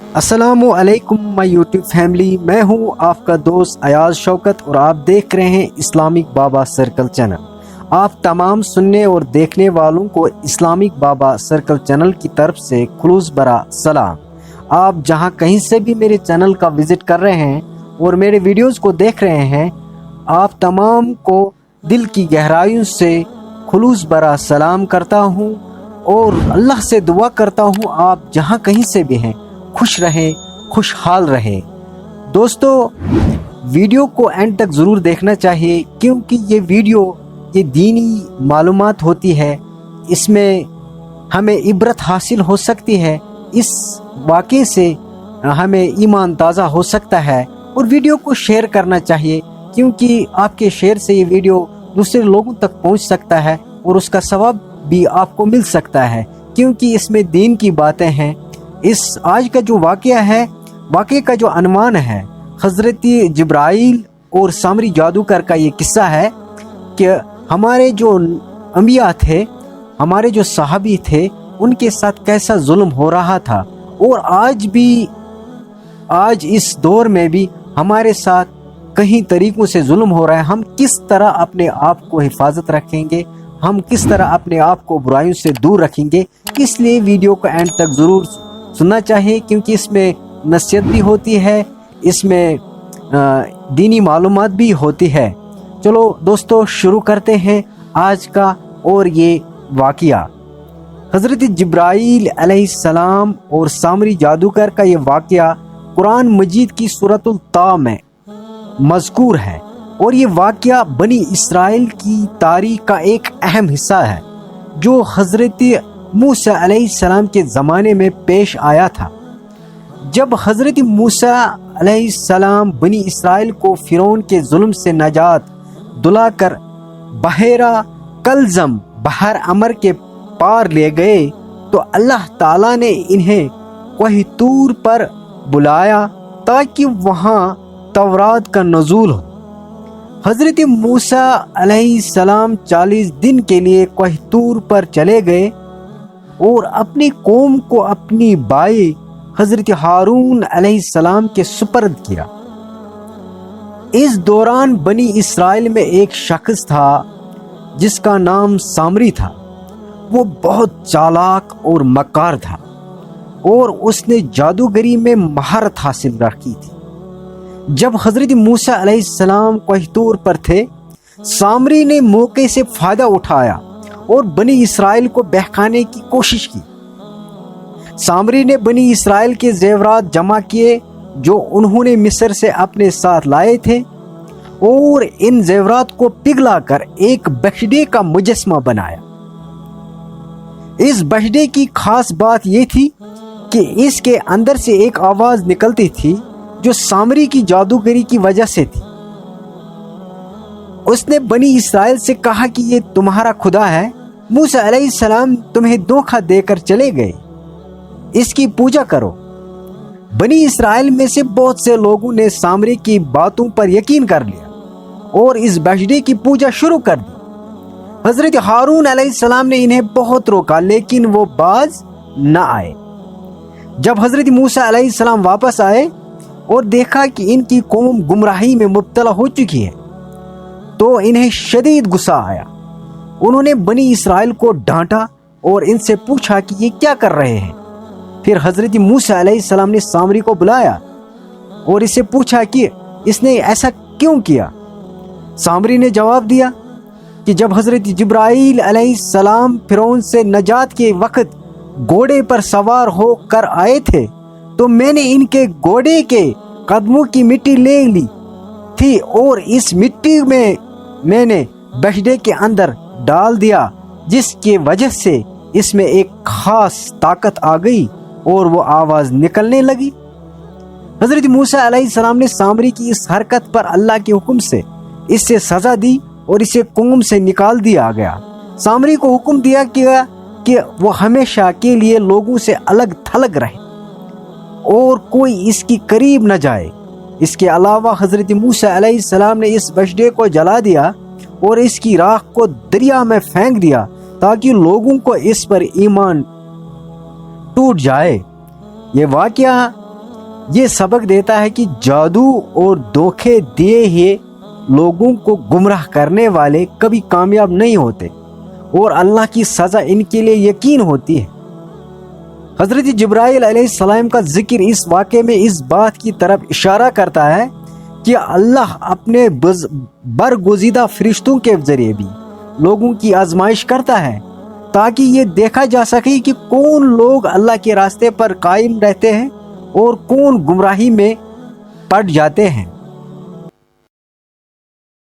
अस्सलामु अलैकुम my YouTube family, मैं हूं आपका दोस्त अयाज शौकत और आप देख रहे हैं इस्लामिक बाबा सर्कल चैनल। आप तमाम सुनने और देखने वालों को इस्लामिक बाबा सर्कल चैनल की तरफ से खुलूस भरा सलाम। आप जहां कहीं से भी मेरे चैनल का विजिट कर रहे हैं और मेरे वीडियोस को देख रहे हैं, आप तमाम को दिल की गहराइयों से खुलूस भरा सलाम करता हूं और अल्लाह से दुआ करता हूं आप जहां कहीं से भी हैं खुश रहें, खुशहाल रहें। दोस्तों, वीडियो को एंड तक ज़रूर देखना चाहिए क्योंकि ये दीनी मालूमात होती है। इसमें हमें इबरत हासिल हो सकती है, इस वाक़े से हमें ईमान ताज़ा हो सकता है। और वीडियो को शेयर करना चाहिए क्योंकि आपके शेयर से ये वीडियो दूसरे लोगों तक पहुंच सकता है और उसका सवाब भी आपको मिल सकता है क्योंकि इसमें दीन की बातें हैं। इस आज का जो वाक़े का जो अनवान है, हज़रत जिब्राइल और सामरी जादूगर का ये किस्सा है कि हमारे जो अंबिया थे, हमारे जो सहाबी थे, उनके साथ कैसा जुल्म हो रहा था और आज इस दौर में भी हमारे साथ कई तरीक़ों से जुल्म हो रहा है। हम किस तरह अपने आप को हिफाजत रखेंगे, हम किस तरह अपने आप को बुराइयों से दूर रखेंगे, इसलिए वीडियो को एंड तक ज़रूर सुनना चाहिए क्योंकि इसमें नसीहत भी होती है, इसमें दीनी मालूमात भी होती है। चलो दोस्तों, शुरू करते हैं आज का और ये वाक़या। हज़रत जिब्राइल अलैहिस्सलाम और सामरी जादूगर का ये वाक़या कुरान मजीद की सूरतुल ता में मज़कूर है और ये वाक़या बनी इसराइल की तारीख़ का एक अहम हिस्सा है जो हज़रत मूसा अलैहिस्सलाम के ज़माने में पेश आया था। जब हज़रत मूसा अलैहिस्सलाम बनी इसराइल को फ़िरौन के जुल्म से नजात दुलाकर बहरा कलज़म बहर अमर के पार ले गए तो अल्लाह ताला ने इन्हें कोह तूर पर बुलाया ताकि वहाँ तौरात का नज़ूल हो। हज़रत मूसा अलैहिस्सलाम 40 दिन के लिए कोह तूर पर चले गए और अपनी कौम को अपनी भाई हज़रत हारून अलैहिस्सलाम के सुपर्द किया। इस दौरान बनी इसराइल में एक शख्स था जिसका नाम सामरी था। वो बहुत चालाक और मक्कार था और उसने जादूगरी में महारत हासिल रखी थी। जब हज़रत मूसा अलैहिस्सलाम कोह तूर पर थे, सामरी ने मौके से फ़ायदा उठाया और बनी इसराइल को बहकाने की कोशिश की। सामरी ने बनी इसराइल के जेवरात जमा किए जो उन्होंने मिस्र से अपने साथ लाए थे और इन जेवरात को पिघलाकर एक बछड़े का मुजस्मा बनाया। इस बछड़े की खास बात यह थी कि इसके अंदर से एक आवाज निकलती थी जो सामरी की जादूगरी की वजह से थी। उसने बनी इसराइल से कहा कि ये तुम्हारा खुदा है। मूसा अलैहिस्सलाम तुम्हें धोखा देकर चले गए, इसकी पूजा करो। बनी इसराइल में से बहुत से लोगों ने सामरी की बातों पर यकीन कर लिया और इस बछड़े की पूजा शुरू कर दी। हज़रत हारून अलैहिस्सलाम ने इन्हें बहुत रोका लेकिन वो बाज न आए। जब हज़रत मूसा अलैहिस्सलाम वापस आए और देखा कि इनकी कौम गुमराही में मुब्तला हो चुकी है तो इन्हें शदीद गुस्सा आया। उन्होंने बनी इसराइल को डांटा और इनसे पूछा कि ये क्या कर रहे हैं। फिर हज़रत मूसा अलैहिस्सलाम ने सामरी को बुलाया और इससे पूछा कि इसने ऐसा क्यों किया। सामरी ने जवाब दिया कि जब हज़रत जिब्राइल अलैहिस्सलाम फ़िरौन से नजात के वक़्त घोड़े पर सवार होकर आए थे तो मैंने इनके घोड़े के कदमों की मिट्टी ले ली थी और इस मिट्टी में मैंने बछड़े के अंदर डाल दिया, जिसकी वजह से इसमें एक खास ताकत आ गई और वो आवाज़ निकलने लगी। हज़रत मूसा अलैहिस्सलाम ने सामरी की इस हरकत पर अल्लाह के हुक्म से इससे सज़ा दी और इसे कौम से निकाल दिया गया। सामरी को हुक्म दिया कि वो हमेशा के लिए लोगों से अलग थलग रहे और कोई इसकी करीब न जाए। इसके अलावा हज़रत मूसा अलैहिस्सलाम ने इस बछड़े को जला दिया और इसकी राख को दरिया में फेंक दिया ताकि लोगों को इस पर ईमान टूट जाए। ये वाक़या یہ سبق دیتا ہے کہ جادو اور دھوکے دیے ہوئے لوگوں کو گمراہ کرنے والے کبھی کامیاب نہیں ہوتے اور اللہ کی سزا ان کے لیے یقین ہوتی ہے۔ حضرت جبرائیل علیہ السلام کا ذکر اس واقعے میں اس بات کی طرف اشارہ کرتا ہے کہ اللہ اپنے برگزیدہ فرشتوں کے ذریعے بھی لوگوں کی آزمائش کرتا ہے تاکہ یہ دیکھا جا سکے کہ کون لوگ اللہ کے راستے پر قائم رہتے ہیں اور کون گمراہی میں پڑ جاتے ہیں۔